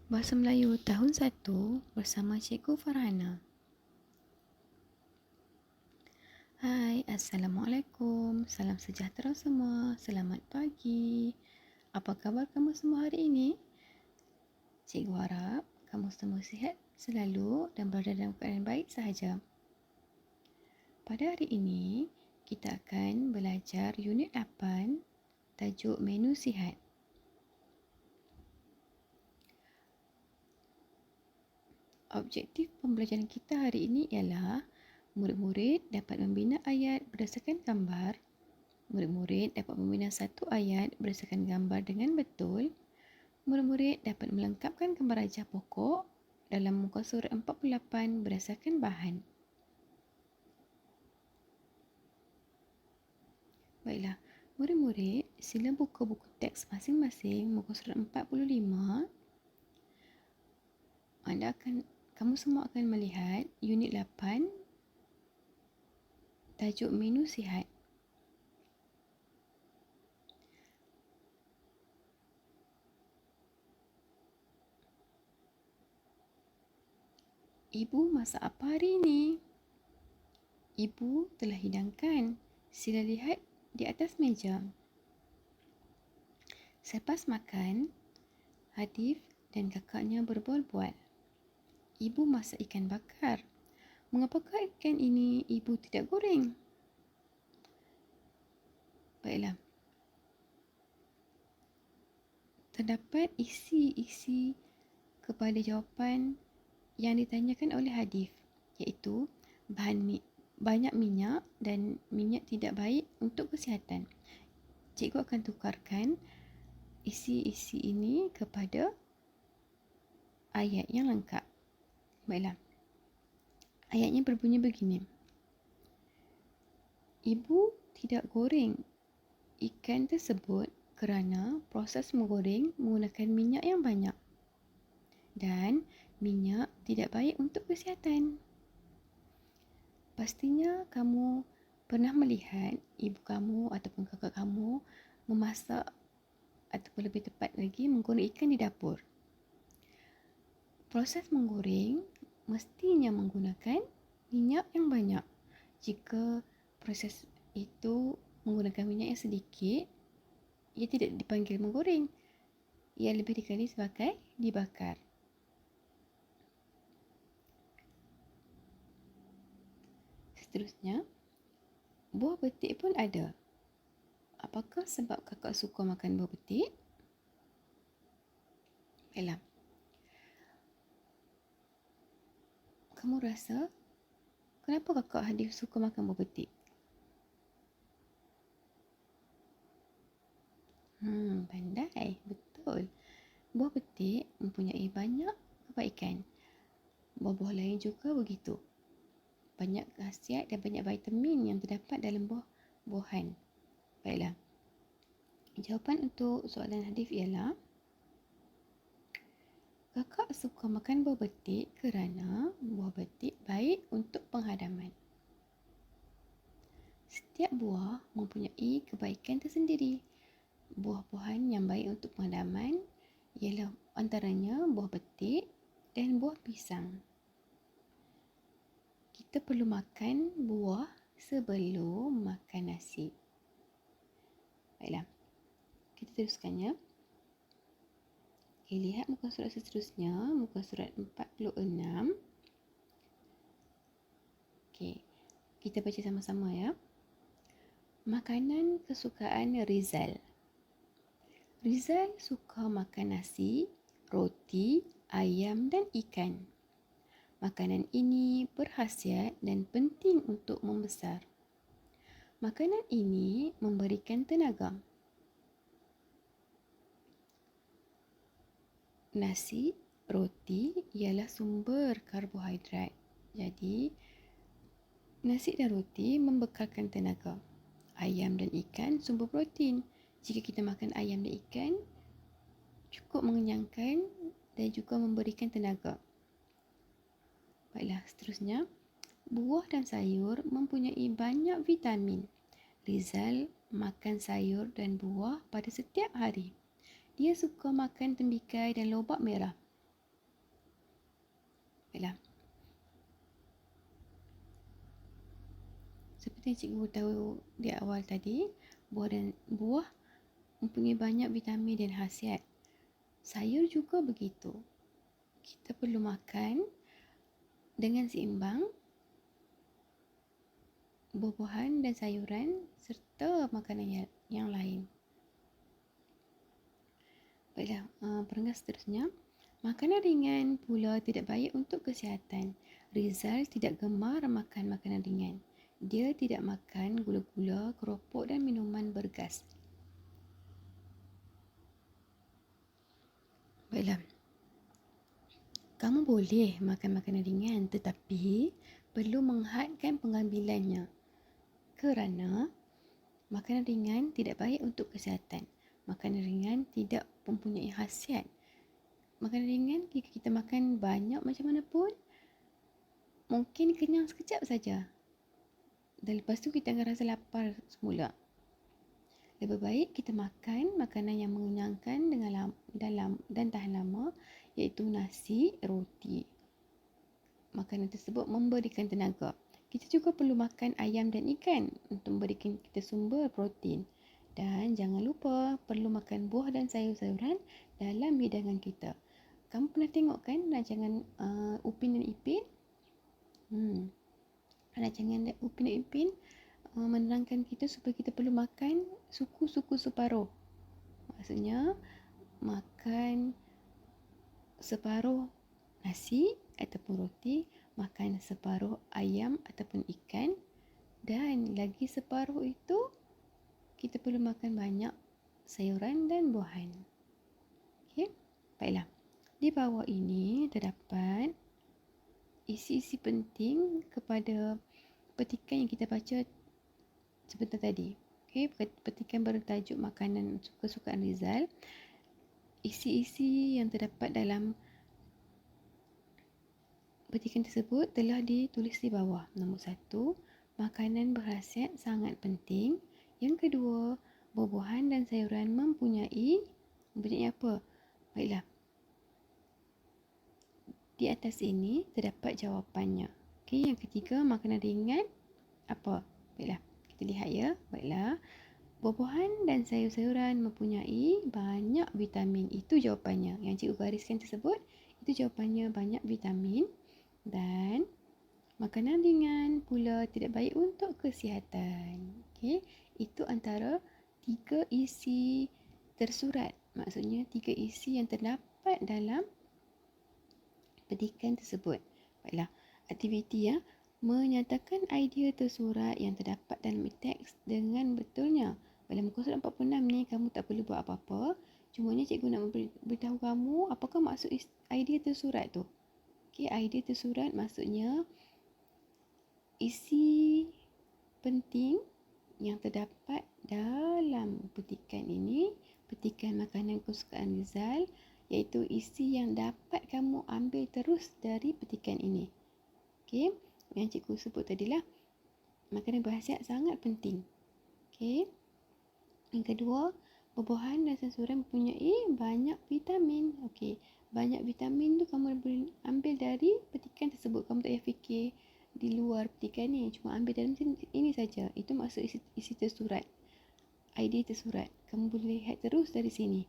Bahasa Melayu tahun 1 bersama Cikgu Farhana. Hai, Assalamualaikum. Salam sejahtera semua. Selamat pagi. Apa khabar kamu semua hari ini? Cikgu harap kamu semua sihat selalu dan berada dalam keadaan baik sahaja. Pada hari ini, kita akan belajar unit 8, tajuk menu sihat. Objektif pembelajaran kita hari ini ialah murid-murid dapat membina ayat berdasarkan gambar. Murid-murid dapat membina satu ayat berdasarkan gambar dengan betul. Murid-murid dapat melengkapkan gambar rajah pokok dalam muka surat 48 berdasarkan bahan. Baiklah, murid-murid sila buka buku teks masing-masing muka surat 45. Kamu semua akan melihat unit 8 tajuk menu sihat. Ibu masak apa hari ini? Ibu telah hidangkan. Sila lihat di atas meja. Selepas makan, Hadif dan kakaknya berbual-bual. Ibu masak ikan bakar. Mengapakah ikan ini ibu tidak goreng? Baiklah. Terdapat isi-isi kepada jawapan yang ditanyakan oleh Hadif, iaitu banyak minyak dan minyak tidak baik untuk kesihatan. Cikgu akan tukarkan isi-isi ini kepada ayat yang lengkap. Baiklah. Ayatnya berbunyi begini. Ibu tidak goreng ikan tersebut kerana proses menggoreng menggunakan minyak yang banyak dan minyak tidak baik untuk kesihatan. Pastinya kamu pernah melihat ibu kamu ataupun kakak kamu memasak ataupun lebih tepat lagi menggoreng ikan di dapur. Proses menggoreng mestinya menggunakan minyak yang banyak. Jika proses itu menggunakan minyak yang sedikit, ia tidak dipanggil menggoreng. Ia lebih dikenali sebagai dibakar. Seterusnya, buah betik pun ada. Apakah sebab kakak suka makan buah betik? Baiklah. Kamu rasa kenapa kakak Hadif suka makan buah betik? Pandai. Betul. Buah betik mempunyai banyak kebaikan. Buah-buah lain juga begitu. Banyak khasiat dan banyak vitamin yang terdapat dalam buah-buahan. Baiklah. Jawapan untuk soalan Hadif ialah kakak suka makan buah betik kerana buah betik baik untuk penghadaman. Setiap buah mempunyai kebaikan tersendiri. Buah-buahan yang baik untuk penghadaman ialah antaranya buah betik dan buah pisang. Kita perlu makan buah sebelum makan nasi. Baiklah, kita teruskan ya. Okay, lihat muka surat seterusnya, muka surat 46. Okay, kita baca sama-sama ya. Makanan kesukaan Rizal. Rizal suka makan nasi, roti, ayam dan ikan. Makanan ini berkhasiat dan penting untuk membesar. Makanan ini memberikan tenaga. Nasi, roti ialah sumber karbohidrat. Jadi, nasi dan roti membekalkan tenaga. Ayam dan ikan sumber protein. Jika kita makan ayam dan ikan, cukup mengenyangkan dan juga memberikan tenaga. Baiklah, seterusnya. Buah dan sayur mempunyai banyak vitamin. Rizal makan sayur dan buah pada setiap hari. Dia suka makan tembikai dan lobak merah. Baiklah. Seperti yang cikgu tahu di awal tadi, buah mempunyai banyak vitamin dan khasiat. Sayur juga begitu. Kita perlu makan dengan seimbang buah-buahan dan sayuran serta makanan yang lain. Baiklah, perenggan seterusnya. Makanan ringan pula tidak baik untuk kesihatan. Rizal tidak gemar makan makanan ringan. Dia tidak makan gula-gula, keropok dan minuman bergas. Baiklah. Kamu boleh makan makanan ringan tetapi perlu menghadkan pengambilannya. Kerana makanan ringan tidak baik untuk kesihatan. Makanan ringan tidak mempunyai khasiat. Makanan ringan jika kita makan banyak macam mana pun, mungkin kenyang sekejap saja. Dan lepas tu kita akan rasa lapar semula. Lebih baik kita makan makanan yang mengenyangkan dan tahan lama, iaitu nasi, roti. Makanan tersebut memberikan tenaga. Kita juga perlu makan ayam dan ikan untuk memberikan kita sumber protein. Dan jangan lupa perlu makan buah dan sayur-sayuran dalam hidangan kita. Kamu pernah tengok kan rancangan Upin dan Ipin? Rancangan Upin dan Ipin menerangkan kita supaya kita perlu makan suku-suku separuh. Maksudnya makan separuh nasi ataupun roti, makan separuh ayam ataupun ikan, dan lagi separuh itu kita perlu makan banyak sayuran dan buahan. Okey, baiklah. Di bawah ini terdapat isi-isi penting kepada petikan yang kita baca sebentar tadi. Okey, petikan bertajuk makanan kesukaan Rizal. Isi-isi yang terdapat dalam petikan tersebut telah ditulis di bawah. Nombor 1, makanan berkhasiat sangat penting. Yang kedua, buah-buahan dan sayuran mempunyai apa? Baiklah. Di atas ini terdapat jawapannya. Okey, yang ketiga, makanan ringan apa? Baiklah, kita lihat ya. Baiklah. Buah-buahan dan sayur-sayuran mempunyai banyak vitamin. Itu jawapannya. Yang cikgu gariskan tersebut, itu jawapannya, banyak vitamin. Dan makanan ringan pula tidak baik untuk kesihatan. Okey, itu antara 3 isi tersurat. Maksudnya 3 isi yang terdapat dalam petikan tersebut. Baiklah, aktiviti ya. Menyatakan idea tersurat yang terdapat dalam teks dengan betulnya. Dalam muka surat 46 ni kamu tak perlu buat apa-apa. Cumanya cikgu nak beritahu kamu apakah maksud idea tersurat tu. Okey, idea tersurat maksudnya isi penting yang terdapat dalam petikan ini, petikan makanan kesukaan Rizal, iaitu isi yang dapat kamu ambil terus dari petikan ini. Okey, yang cikgu sebut tadilah, makanan berkhasiat sangat penting. Okey. Yang kedua, buah-buahan dan sayuran mempunyai banyak vitamin. Okey, banyak vitamin tu kamu boleh ambil dari petikan tersebut. Kamu tak payah fikir di luar petikan ni, cuma ambil dalam ini saja. Itu maksud isi tersurat. Idea tersurat. Kamu boleh lihat terus dari sini.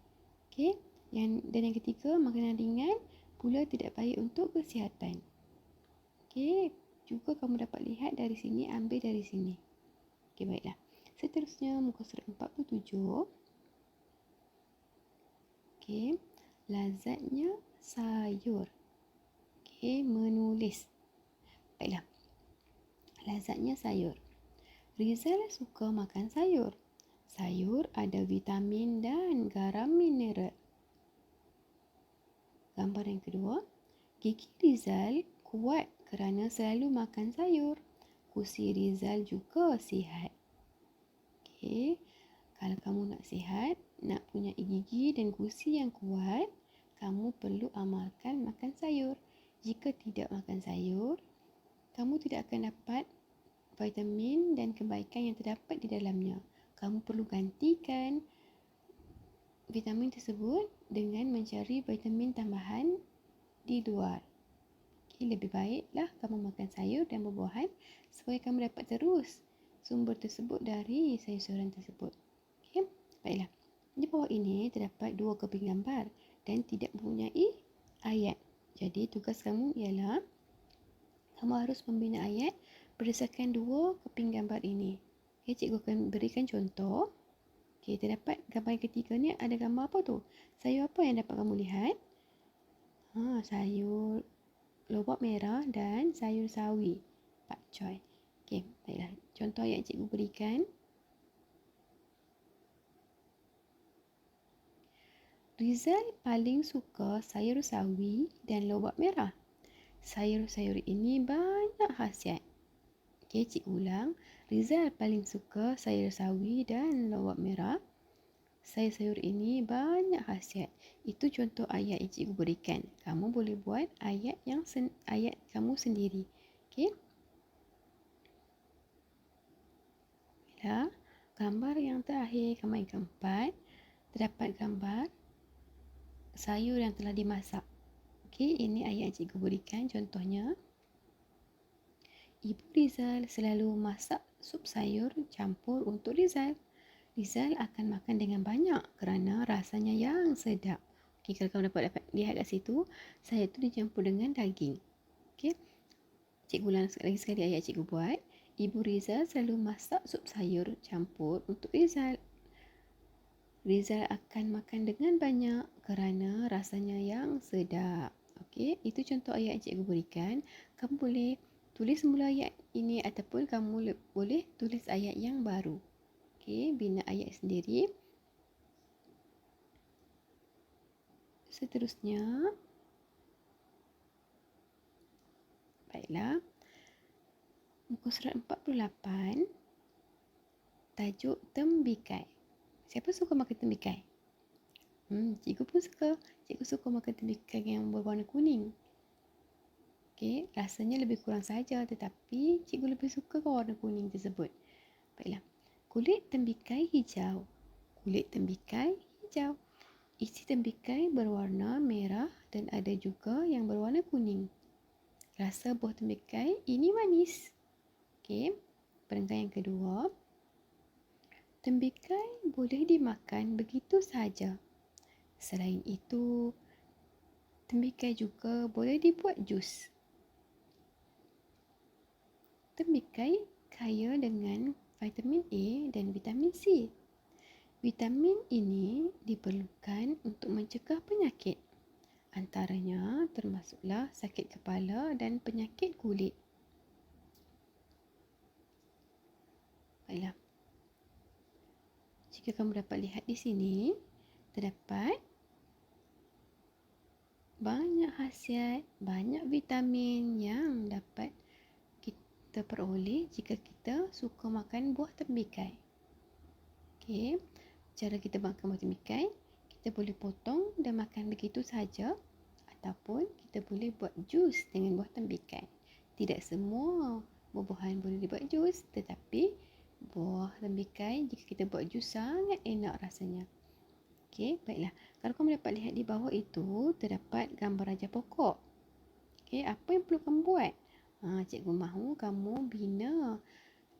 Okey. Dan yang ketiga, makanan ringan pula tidak baik untuk kesihatan. Okey, juga kamu dapat lihat dari sini, ambil dari sini. Okey, baiklah. Seterusnya, muka surat 47. Okey, lazatnya sayur. Okey, menulis. Baiklah. Lazatnya sayur. Rizal suka makan sayur. Sayur ada vitamin dan garam mineral. Gambar yang kedua, gigi Rizal kuat kerana selalu makan sayur. Gusi Rizal juga sihat. Okey, kalau kamu nak sihat, nak punya gigi dan gusi yang kuat, kamu perlu amalkan makan sayur. Jika tidak makan sayur, kamu tidak akan dapat vitamin dan kebaikan yang terdapat di dalamnya. Kamu perlu gantikan vitamin tersebut dengan mencari vitamin tambahan di luar. Okay, lebih baiklah kamu makan sayur dan buah-buahan supaya kamu dapat terus sumber tersebut dari sayur-sayuran tersebut. Okay, baiklah. Di bawah ini terdapat 2 keping gambar dan tidak mempunyai ayat. Jadi tugas kamu ialah kamu harus membina ayat berdasarkan 2 keping gambar ini. Okay, cikgu akan berikan contoh. Okay, terdapat gambar yang ketiga ni ada gambar apa tu? Sayur apa yang dapat kamu lihat? Sayur lobak merah dan sayur sawi, pak choy. Okey, baiklah. Contoh yang cikgu berikan. Rizal paling suka sayur sawi dan lobak merah. Sayur-sayur ini banyak khasiat. Okey, cikgu ulang. Rizal paling suka sayur sawi dan lobak merah. Sayur-sayur ini banyak khasiat. Itu contoh ayat yang cikgu berikan. Kamu boleh buat ayat ayat kamu sendiri. Okey. Baiklah. Gambar yang terakhir, gambar yang keempat, terdapat gambar sayur yang telah dimasak. Okey, ini ayat yang cikgu berikan. Contohnya, Ibu Rizal selalu masak sup sayur campur untuk Rizal. Rizal akan makan dengan banyak kerana rasanya yang sedap. Okey, kalau kamu dapat lihat kat situ, sayur tu dicampur dengan daging. Okey. Cikgu ulang lagi sekali ayat cikgu buat. Ibu Rizal selalu masak sup sayur campur untuk Rizal. Rizal akan makan dengan banyak kerana rasanya yang sedap. Okey, itu contoh ayat yang cikgu berikan. Kamu boleh tulis semula ayat ini ataupun kamu boleh tulis ayat yang baru. Okey, bina ayat sendiri. Seterusnya, baiklah. Muka surat 48, tajuk tembikai. Siapa suka makan tembikai? Cikgu pun suka. Cikgu suka makan tembikai yang berwarna kuning. Okey, rasanya lebih kurang saja tetapi cikgu lebih suka warna kuning tersebut. Baiklah. Kulit tembikai hijau. Kulit tembikai hijau. Isi tembikai berwarna merah dan ada juga yang berwarna kuning. Rasa buah tembikai ini manis. Okey, perenggan yang kedua. Tembikai boleh dimakan begitu saja. Selain itu, tembikai juga boleh dibuat jus. Tembikai kaya dengan vitamin A dan vitamin C. Vitamin ini diperlukan untuk mencegah penyakit. Antaranya termasuklah sakit kepala dan penyakit kulit. Baiklah. Jika kamu dapat lihat di sini, terdapat banyak khasiat, banyak vitamin yang dapat kita peroleh jika kita suka makan buah tembikai. Okey, cara kita makan buah tembikai, kita boleh potong dan makan begitu saja ataupun kita boleh buat jus dengan buah tembikai. Tidak semua buah-buahan boleh dibuat jus, tetapi buah tembikai jika kita buat jus sangat enak rasanya. Okey, baiklah. Kalau kamu dapat lihat di bawah itu, terdapat gambar raja pokok. Okey, apa yang perlu kamu buat? Cikgu mahu kamu bina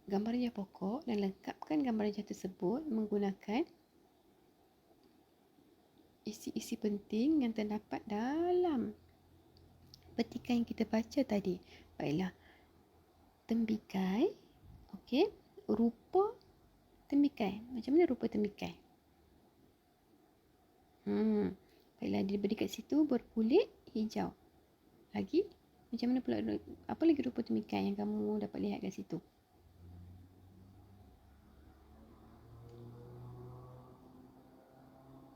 gambar raja pokok dan lengkapkan gambar raja tersebut menggunakan isi-isi penting yang terdapat dalam petikan yang kita baca tadi. Baiklah. Tembikai. Okey, rupa tembikai. Macam mana rupa tembikai? Baiklah, dia beri kat situ berkulit hijau. Lagi, macam mana pula, apa lagi rupa tembikai yang kamu dapat lihat kat situ?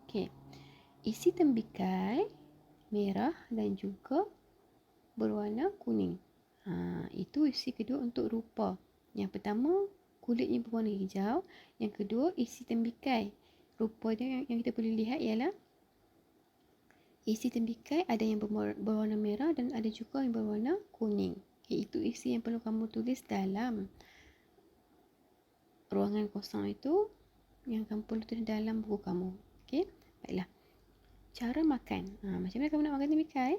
Okey, isi tembikai merah dan juga berwarna kuning. Itu isi kedua untuk rupa. Yang pertama, kulitnya berwarna hijau. Yang kedua, isi tembikai. Rupanya yang kita boleh lihat ialah isi tembikai ada yang berwarna merah dan ada juga yang berwarna kuning. Okay, itu isi yang perlu kamu tulis dalam ruangan kosong itu, yang kamu perlu tulis dalam buku kamu. Okay, baiklah. Cara makan. Macam mana kamu nak makan tembikai?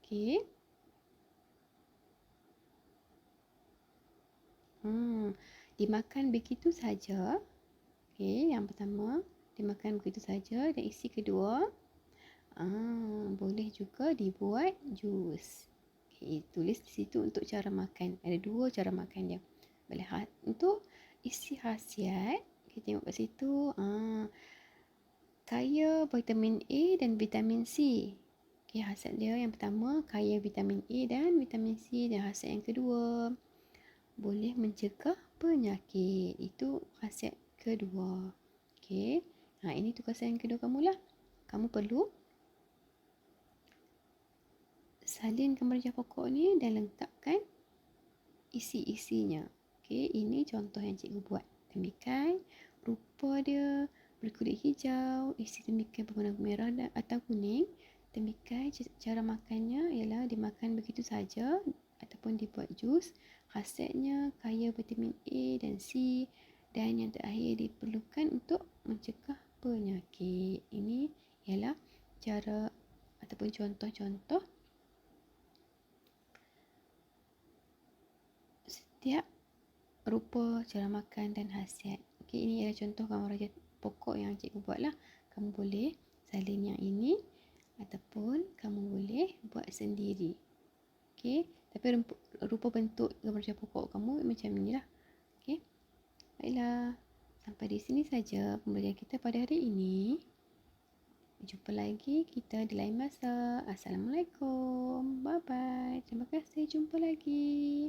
Okay, Dimakan begitu saja. Okey, yang pertama, dimakan begitu saja. Dan isi kedua, boleh juga dibuat jus. Okay, tulis di situ untuk cara makan. Ada 2 cara makan dia. Boleh untuk isi khasiat, kita tengok kat situ. Kaya vitamin A dan vitamin C. Okay, khasiat dia yang pertama, kaya vitamin A dan vitamin C. Dan khasiat yang kedua, boleh mencegah penyakit. Itu khasiat kedua. Okay, ini tugasan yang kedua kamu lah. Kamu perlu salin gambar rejah pokok ni dan lengkapkan isi-isinya. Okey, ini contoh yang cikgu buat. Temikai, rupa dia berkulit hijau, isi temikai berwarna merah atau kuning. Temikai cara makannya ialah dimakan begitu saja ataupun dibuat jus. Khasiatnya kaya vitamin A dan C, dan yang terakhir diperlukan untuk mencegah penyakit. Ini ialah cara ataupun contoh-contoh setiap rupa cara makan dan khasiat. Okey, ini ialah contoh gambar rejah pokok yang cikgu buat lah. Kamu boleh salin yang ini ataupun kamu boleh buat sendiri. Okey, tapi rupa bentuk gambar rejah pokok kamu macam ni lah. Okey, baiklah. Sampai di sini saja pembelajaran kita pada hari ini. Jumpa lagi kita di lain masa. Assalamualaikum. Bye bye. Terima kasih. Jumpa lagi.